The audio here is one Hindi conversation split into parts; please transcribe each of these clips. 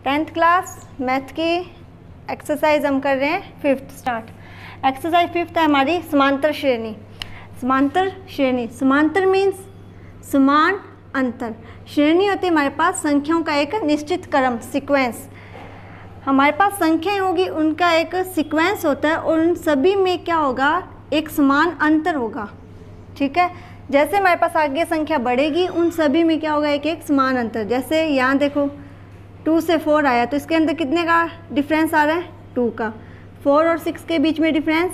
10th क्लास मैथ की एक्सरसाइज हम कर रहे हैं 5th स्टार्ट। एक्सरसाइज 5th है हमारी समांतर श्रेणी। समांतर श्रेणी, समांतर मीन्स समान अंतर। श्रेणी होती है हमारे पास संख्याओं का एक निश्चित क्रम, सीक्वेंस। हमारे पास संख्याएं होगी, उनका एक सीक्वेंस होता है और उन सभी में क्या होगा, एक समान अंतर होगा। ठीक है, जैसे हमारे पास आगे संख्या बढ़ेगी उन सभी में क्या होगा, एक एक समान अंतर। जैसे यहाँ देखो 2 से 4 आया तो इसके अंदर कितने का डिफरेंस आ रहा है, 2 का। 4 और 6 के बीच में डिफरेंस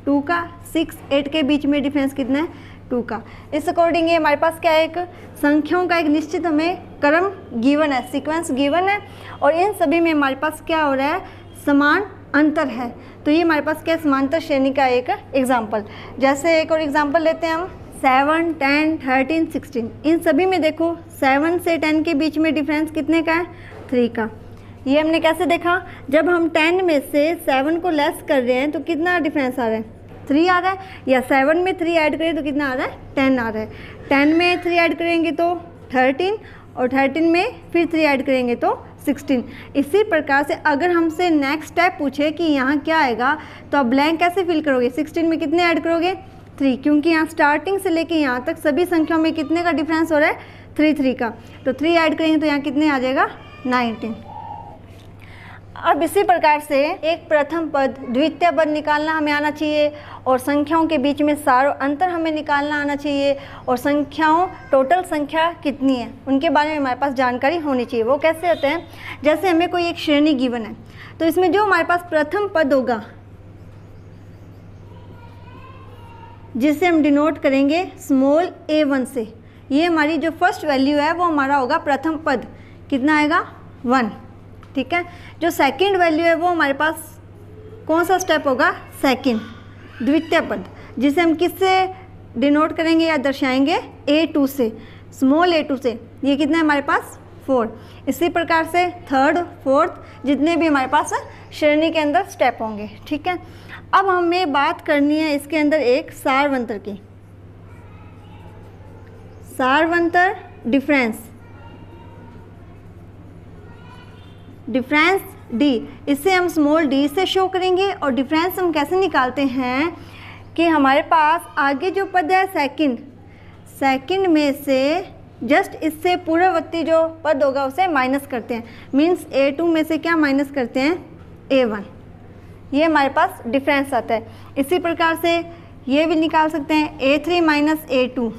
2 का। 6, 8 के बीच में डिफरेंस कितना है, 2 का। इस अकॉर्डिंग ये हमारे पास क्या है, एक संख्याओं का एक निश्चित हमें क्रम गिवन है, सीक्वेंस गिवन है और इन सभी में हमारे पास क्या हो रहा है, समान अंतर है। तो ये हमारे पास क्या, समांतर श्रेणी का एक एग्जाम्पल। जैसे एक और एग्जाम्पल लेते हैं हम, 7, 10, 13, 16। इन सभी में देखो 7 से 10 के बीच में डिफरेंस कितने का है, 3 का। ये हमने कैसे देखा, जब हम 10 में से 7 को लेस कर रहे हैं तो कितना डिफरेंस आ रहा है, 3 आ रहा है। या 7 में 3 ऐड करें तो कितना आ रहा है, 10 आ रहा है। 10 में 3 ऐड करेंगे तो 13 और 13 में फिर 3 ऐड करेंगे तो 16। इसी प्रकार से अगर हमसे नेक्स्ट स्टेप पूछे कि यहाँ क्या आएगा तो आप ब्लैंक कैसे फिल करोगे, 16 में कितने ऐड करोगे, 3, क्योंकि यहाँ स्टार्टिंग से लेके यहाँ तक सभी संख्याओं में कितने का डिफरेंस हो रहा है, 3 का। तो 3 ऐड करेंगे तो यहाँ कितने आ जाएगा, 19। अब इसी प्रकार से एक प्रथम पद, द्वितीय पद निकालना हमें आना चाहिए और संख्याओं के बीच में सारो अंतर हमें निकालना आना चाहिए और संख्याओं, टोटल संख्या कितनी है उनके बारे में हमारे पास जानकारी होनी चाहिए। वो कैसे होते हैं, जैसे हमें कोई एक श्रेणी गिवन है तो इसमें जो हमारे पास प्रथम पद होगा जिसे हम डिनोट करेंगे स्मॉल a1 से, ये हमारी जो फर्स्ट वैल्यू है वो हमारा होगा प्रथम पद, कितना आएगा, 1। ठीक है, जो सेकंड वैल्यू है वो हमारे पास कौन सा स्टेप होगा, सेकंड, द्वितीय पद, जिसे हम किससे डिनोट करेंगे या दर्शाएंगे, a2 से, स्मॉल a2 से। ये कितना है हमारे पास, 4। इसी प्रकार से थर्ड, फोर्थ, जितने भी हमारे पास श्रेणी के अंदर स्टेप होंगे। ठीक है, अब हमें बात करनी है इसके अंदर एक सारवंतर की। सारवंतर डिफरेंस, डिफरेंस डी, इसे हम स्मॉल डी से शो करेंगे। और डिफरेंस हम कैसे निकालते हैं कि हमारे पास आगे जो पद है सेकंड में से जस्ट इससे पूर्ववर्ती जो पद होगा उसे माइनस करते हैं। मीन्स a2 में से क्या माइनस करते हैं, a1। ये हमारे पास डिफरेंस आता है। इसी प्रकार से ये भी निकाल सकते हैं a3 माइनस a2,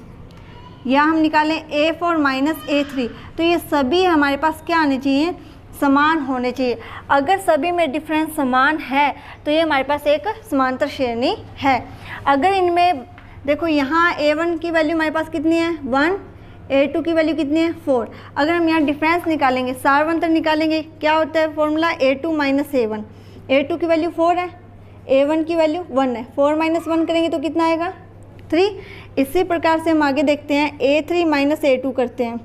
या हम निकालें a4 माइनस a3। तो ये सभी हमारे पास क्या आने चाहिए, समान होने चाहिए। अगर सभी में डिफरेंस समान है तो ये हमारे पास एक समांतर श्रेणी है। अगर इनमें देखो यहाँ a1 की वैल्यू हमारे पास कितनी है, 1, a2 की वैल्यू कितनी है, 4। अगर हम यहाँ डिफरेंस निकालेंगे, सारवंतर निकालेंगे, क्या होता है formula, a2 minus a1। a2 की वैल्यू 4 है, a1 की वैल्यू 1 है, 4 माइनस 1 करेंगे तो कितना आएगा, 3। इसी प्रकार से हम आगे देखते हैं a3 माइनस a2 करते हैं।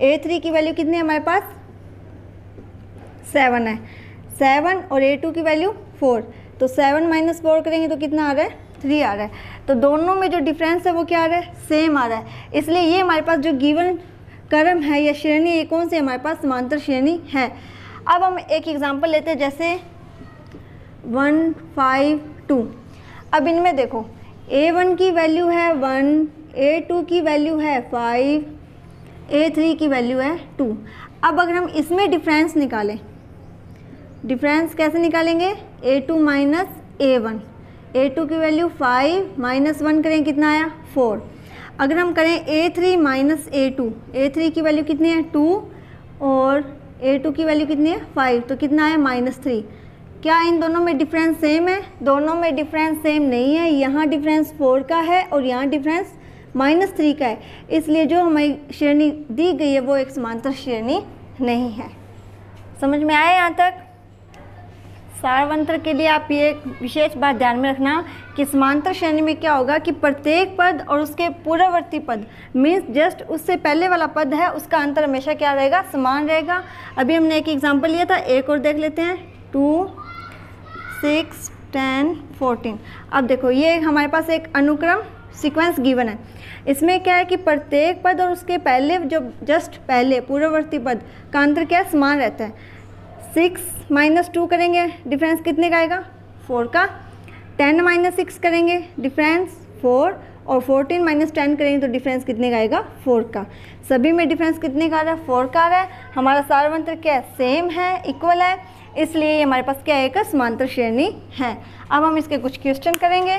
a3 की वैल्यू कितनी है हमारे पास, 7 है, 7 और a2 की वैल्यू 4। तो 7 माइनस 4 करेंगे तो कितना आ रहा है, 3 आ रहा है। तो दोनों में जो डिफरेंस है वो क्या आ रहा है, सेम आ रहा है। इसलिए ये हमारे पास जो गिवन क्रम है या श्रेणी, ये कौन सी हमारे पास समांतर श्रेणी है। अब हम एक एग्जांपल लेते हैं, जैसे 1, 5, 2। अब इनमें देखो a1 की वैल्यू है 1, a2 की वैल्यू है 5, a3 की वैल्यू है 2। अब अगर हम इसमें डिफरेंस निकालें, डिफरेंस कैसे निकालेंगे, a2 माइनस a1, a2 की वैल्यू 5 माइनस 1 करें कितना आया, 4। अगर हम करें a3 माइनस a2, a3 की वैल्यू कितनी है, 2 और a2 की वैल्यू कितनी है, 5, तो कितना आया, -3। क्या इन दोनों में डिफरेंस सेम है, दोनों में डिफरेंस सेम नहीं है। यहाँ डिफरेंस 4 का है और यहाँ डिफरेंस -3 का है। इसलिए जो हमारी श्रेणी दी गई है वो एक समांतर श्रेणी नहीं है। समझ में आया यहाँ तक। सारवंतर के लिए आप ये विशेष बात ध्यान में रखना कि समांतर श्रेणी में क्या होगा कि प्रत्येक पद और उसके पूर्ववर्ती पद, मीन्स जस्ट उससे पहले वाला पद है, उसका अंतर हमेशा क्या रहेगा, समान रहेगा। अभी हमने एक एग्जांपल लिया था, एक और देख लेते हैं, 2, 6, 10, 14। अब देखो ये हमारे पास एक अनुक्रम सीक्वेंस गिवन है। इसमें क्या है कि प्रत्येक पद और उसके पहले जो जस्ट पहले पूर्ववर्ती पद का अंतर क्या समान रहता है। 6 माइनस 2 करेंगे डिफरेंस कितने का आएगा, 4 का। 10 माइनस 6 करेंगे डिफरेंस 4, और 14 माइनस 10 करेंगे तो डिफरेंस कितने का आएगा, 4 का। सभी में डिफरेंस कितने का आ रहा है, 4 का आ रहा है। हमारा सारवंतर क्या है, सेम है, इक्वल है, इसलिए हमारे पास क्या है, एक समांतर श्रेणी है। अब हम इसके कुछ क्वेश्चन करेंगे।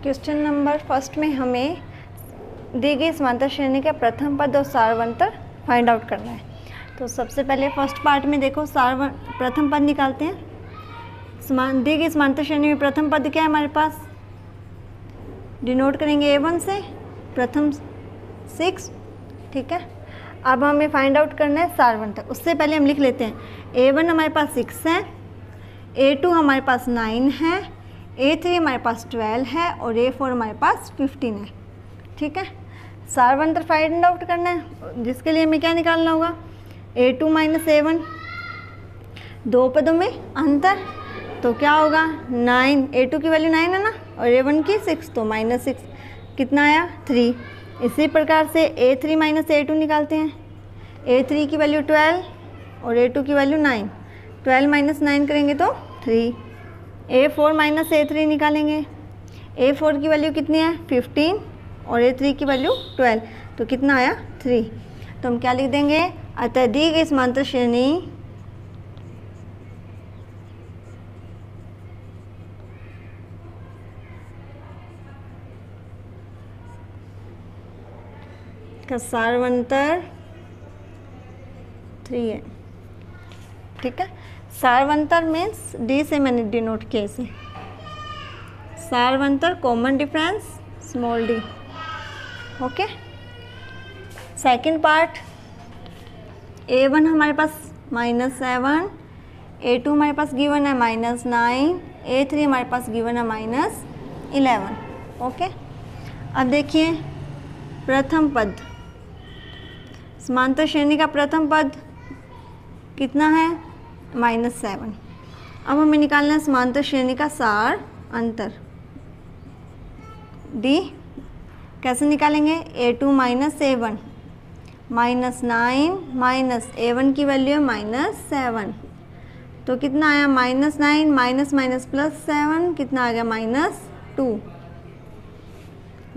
क्वेश्चन नंबर फर्स्ट में हमें दी गई समांतर श्रेणी का प्रथम पद और सारवंतर फाइंड आउट करना है। तो सबसे पहले फर्स्ट पार्ट में देखो प्रथम पद निकालते हैं। दी गई समांतर श्रेणी में प्रथम पद क्या है हमारे पास, डिनोट करेंगे A1 से, प्रथम 6, ठीक है। अब हमें फाइंड आउट करना है सारवंतर। उससे पहले हम लिख लेते हैं A1 हमारे पास 6 है, A2 हमारे पास 9 है, A3 हमारे पास 12 है और A4 हमारे पास 15 है, ठीक है। सारवंतर फाइंड आउट करना है, जिसके लिए हमें क्या निकालना होगा, A2 माइनस A1, दो पदों में अंतर, तो क्या होगा 9, A2 की वैल्यू 9 है ना, और A1 की 6, तो -6 कितना आया 3। इसी प्रकार से A3 माइनस A2 निकालते हैं। A3 की वैल्यू 12 और A2 की वैल्यू 9, 12 माइनस 9 करेंगे तो 3। A4 माइनस A3 निकालेंगे। A4 की वैल्यू कितनी है 15 और A3 की वैल्यू 12, तो कितना आया 3। तो हम क्या लिख देंगे, अतः दी गई समांतर श्रेणी का सारवंतर 3 है, ठीक है। सारवंतर मीन्स डी से मैंने डिनोट किया इसे, सारवंतर common difference small D, okay. Second part, A1 हमारे पास -7, A2 हमारे पास गिवन है -9, A3 हमारे पास गिवन है -11, ओके। अब देखिए प्रथम पद, समांतर श्रेणी का प्रथम पद कितना है -7। अब हमें निकालना है समांतर श्रेणी का सार अंतर डी। कैसे निकालेंगे, A2 minus A1, -9 minus A1 की वैल्यू है -7, तो कितना आया -9 माइनस माइनस +7, कितना आ गया -2।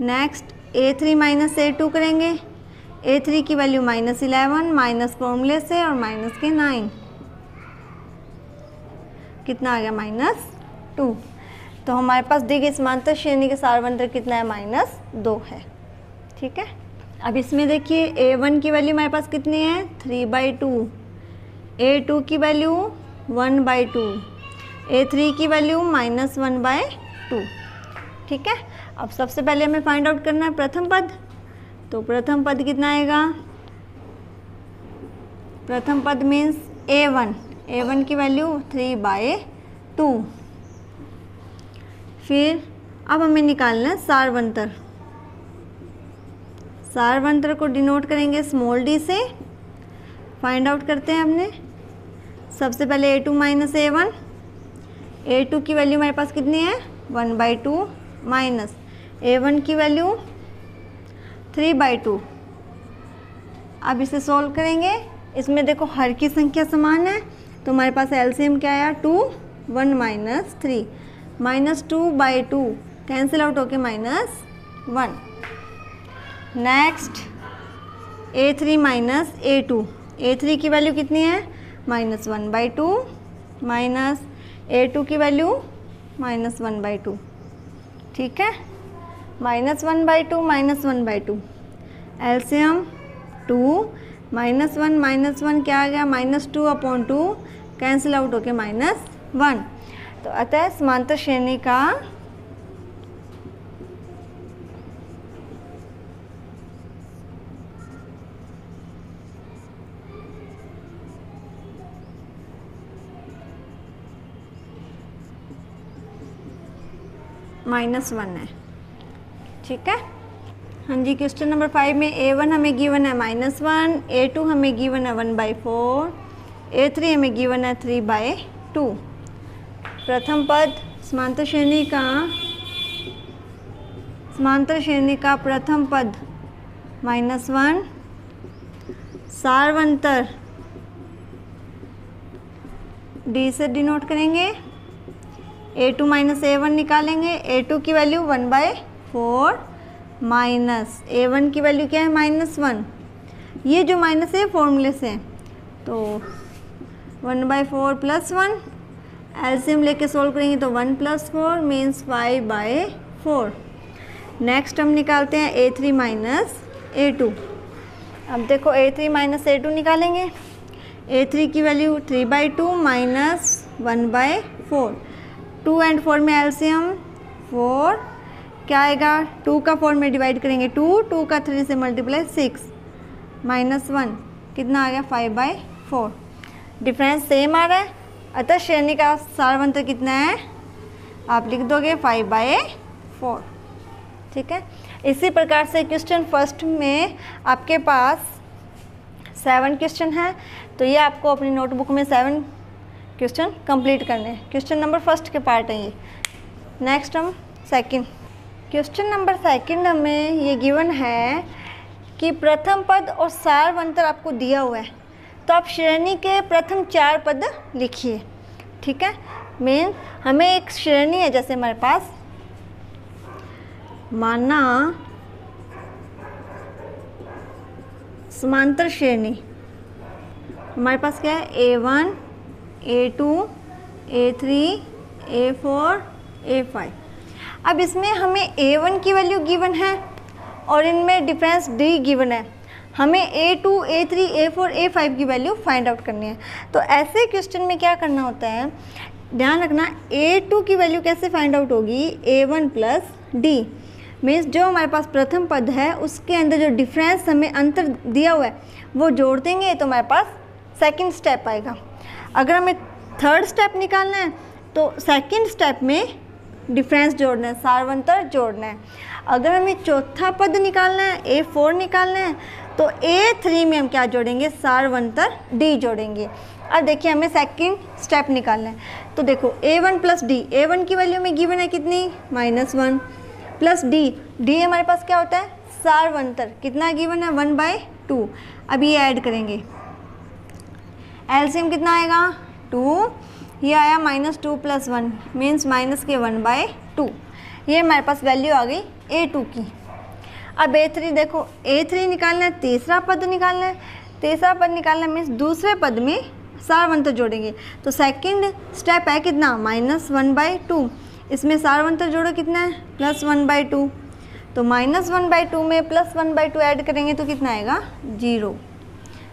नेक्स्ट A3 माइनस A2 करेंगे। A3 की वैल्यू -11 माइनस फॉर्मूले से और माइनस के 9, कितना आ गया -2। तो हमारे पास दी गई समांतर श्रेणी के सारवंतर कितना है -2 है, ठीक है। अब इसमें देखिए A1 की वैल्यू हमारे पास कितनी है 3/2, A2 की वैल्यू 1/2, A3 की वैल्यू -1/2, ठीक है। अब सबसे पहले हमें फाइंड आउट करना है प्रथम पद। तो प्रथम पद कितना आएगा, प्रथम पद मीन्स A1 की वैल्यू 3/2। फिर अब हमें निकालना है सारवंतर। सारवंतर को डिनोट करेंगे स्मॉल डी से। फाइंड आउट करते हैं हमने। सबसे पहले A2 माइनस A1, A2 की वैल्यू हमारे पास कितनी है 1/2 माइनस A1 की वैल्यू 3/2। अब इसे सॉल्व करेंगे। इसमें देखो हर की संख्या समान है, तो हमारे पास एलसीएम क्या आया 2, 1 माइनस 3, -2/2 कैंसिल आउट होके -1। Next A3 minus A2, A3 की वैल्यू कितनी है -1/2 माइनस A2 की वैल्यू -1/2, ठीक है। -1/2 -1/2 एलसीएम 2, -1 क्या आ गया -2/2 कैंसिल आउट होके -1। तो अतः समांतर श्रेणी का -1 है, ठीक है। हाँ जी, क्वेश्चन नंबर 5 में A1 हमें गिवन है -1, A2 हमें गिवन है 1/4, A3 हमें गिवन है 3/2। प्रथम पद समांतर श्रेणी का प्रथम पद -1, सारवंतर डी से डिनोट करेंगे, A2 माइनस A1 निकालेंगे, A2 की वैल्यू 1/4 माइनस A1 की वैल्यू क्या है -1, ये जो माइनस है फॉर्मूले से, तो 1/4 + 1, एलसीएम लेके सोल्व करेंगे तो 1 + 4 मीन्स 5/4। नेक्स्ट हम निकालते हैं A3 माइनस A2। अब देखो A3 माइनस A2 निकालेंगे, A3 की वैल्यू 3/2 माइनस 1/4, 2 एंड 4 में एलसीएम 4, क्या आएगा 2 का 4 में डिवाइड करेंगे 2 का 3 से मल्टीप्लाई 6 -1, कितना आ गया 5/4। डिफरेंस सेम आ रहा है, अतः श्रेणी का सारवंतर कितना है, आप लिख दोगे 5/4। ठीक है, इसी प्रकार से क्वेश्चन फर्स्ट में आपके पास 7 क्वेश्चन है, तो ये आपको अपनी नोटबुक में 7 क्वेश्चन कंप्लीट करने हैं। क्वेश्चन नंबर फर्स्ट के पार्ट है ये। नेक्स्ट हम सेकंड, क्वेश्चन नंबर सेकंड हमें ये गिवन है कि प्रथम पद और सारवंतर आपको दिया हुआ है, तो आप श्रेणी के प्रथम 4 पद लिखिए। ठीक है, मेन हमें एक श्रेणी है, जैसे हमारे पास माना समांतर श्रेणी, हमारे पास क्या है A1 A2 A3 A4 A5। अब इसमें हमें A1 की वैल्यू गिवन है और इनमें डिफरेंस D गिवन है, हमें A2 A3 A4 A5 की वैल्यू फाइंड आउट करनी है। तो ऐसे क्वेश्चन में क्या करना होता है, ध्यान रखना A2 की वैल्यू कैसे फाइंड आउट होगी, A1 + D मीन्स जो हमारे पास प्रथम पद है उसके अंदर जो डिफरेंस हमें अंतर दिया हुआ है वो जोड़ देंगे तो हमारे पास सेकंड स्टेप आएगा। अगर हमें थर्ड स्टेप निकालना है तो सेकंड स्टेप में डिफरेंस जोड़ना है, सारवंतर जोड़ना है। अगर हमें चौथा पद निकालना है, A4 निकालना है, तो A3 में हम क्या जोड़ेंगे, सारवंतर D जोड़ेंगे। अब देखिए हमें सेकंड स्टेप निकालना है, तो देखो A1 + D, A1 की वैल्यू में गिवन है कितनी -1 प्लस D हमारे पास क्या होता है, सारवंतर, कितना गिवन है 1/2। अब ये ऐड करेंगे, एलसीएम कितना आएगा 2, ये आया -2 + 1 मीन्स -1/2। ये हमारे पास वैल्यू आ गई A2 की। अब A3 देखो, A3 निकालना है, तीसरा पद निकालना है, तीसरा पद निकालना मीन्स दूसरे पद में सारवंतर जोड़ेंगे। तो सेकंड स्टेप है कितना -1/2, इसमें सारवंतर जोड़ो कितना है +1/2, तो -1/2 में +1/2 ऐड करेंगे तो कितना आएगा 0।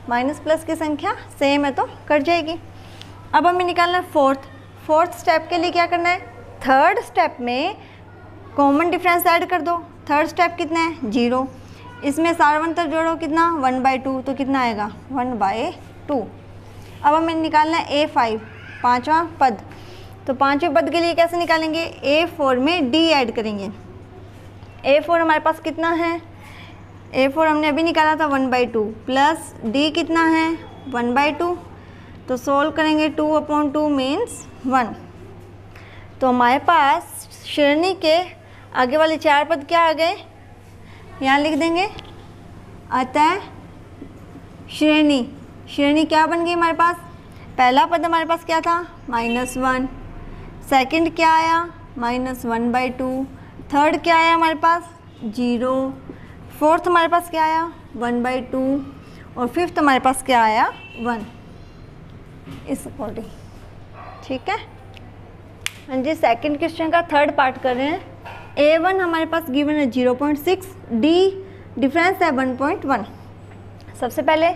माइनस प्लस की संख्या सेम है तो कट जाएगी। अब हमें निकालना है फोर्थ स्टेप के लिए क्या करना है, थर्ड स्टेप में कॉमन डिफरेंस ऐड कर दो। थर्ड स्टेप कितना है 0, इसमें सारवंतर जोड़ो कितना 1/2 तो कितना आएगा 1/2। अब हमें निकालना है A5 पाँचवा पद, तो पाँचवें पद के लिए कैसे निकालेंगे, A4 में D ऐड करेंगे। A4 हमारे पास कितना है, A4 हमने अभी निकाला था 1/2 प्लस D कितना है 1/2, तो सोल्व करेंगे 2/2 मीन्स 1। तो हमारे पास श्रेणी के आगे वाले 4 पद क्या आ गए, यहाँ लिख देंगे। अतः श्रेणी क्या बन गई हमारे पास, पहला पद हमारे पास क्या था -1, सेकंड क्या आया -1/2, थर्ड क्या आया हमारे पास 0, फोर्थ हमारे पास क्या आया 1/2 और फिफ्थ हमारे पास क्या आया 1, इस अकॉर्डिंग। ठीक है, हाँ जी, सेकंड क्वेश्चन का थर्ड पार्ट कर रहे हैं। A1 हमारे पास गिवन है 0.6, D डिफरेंस है 1.1। सबसे पहले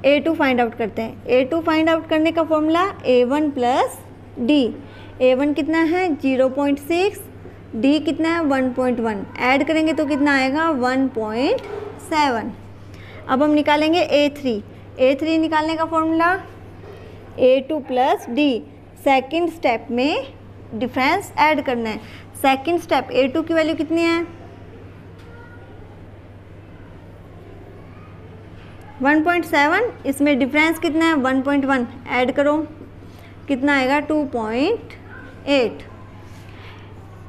A2 फाइंड आउट करते हैं। A2 फाइंड आउट करने का फॉर्मूला A1 + D। A1 कितना है 0.6, D कितना है 1.1, ऐड करेंगे तो कितना आएगा 1.7। अब हम निकालेंगे A3 निकालने का formula A2 + D। Second step में डिफरेंस ऐड करना है। सेकंड स्टेप A2 की वैल्यू कितनी है 1.7, इसमें डिफरेंस कितना है 1.1, ऐड करो कितना आएगा 2.8।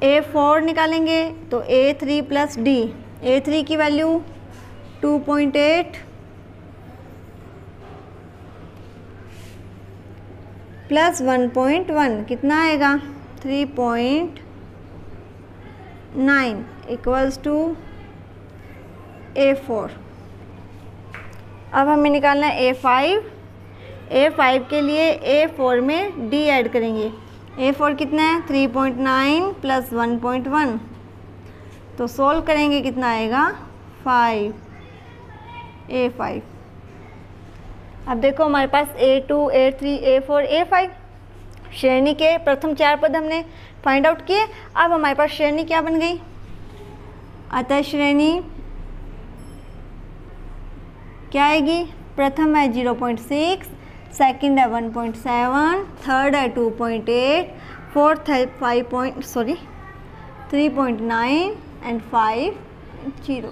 A4 निकालेंगे तो A3 + D, A3 की वैल्यू 2.8 प्लस 1.1 कितना आएगा 3.9 इक्वल्स टू A4। अब हमें निकालना है A5 के लिए A4 में D ऐड करेंगे। A4 कितना है 3.9 प्लस 1.1, तो सोल्व करेंगे कितना आएगा 5 A5। अब देखो हमारे पास A2 A3 A4 A5 श्रेणी के प्रथम 4 पद हमने फाइंड आउट किए। अब हमारे पास श्रेणी क्या बन गई, अतः श्रेणी क्या आएगी, प्रथम है 0.6, सेकंड है 1.7, थर्ड है 2.8, फोर्थ है 3.9 एंड 5 0।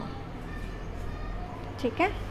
ठीक है।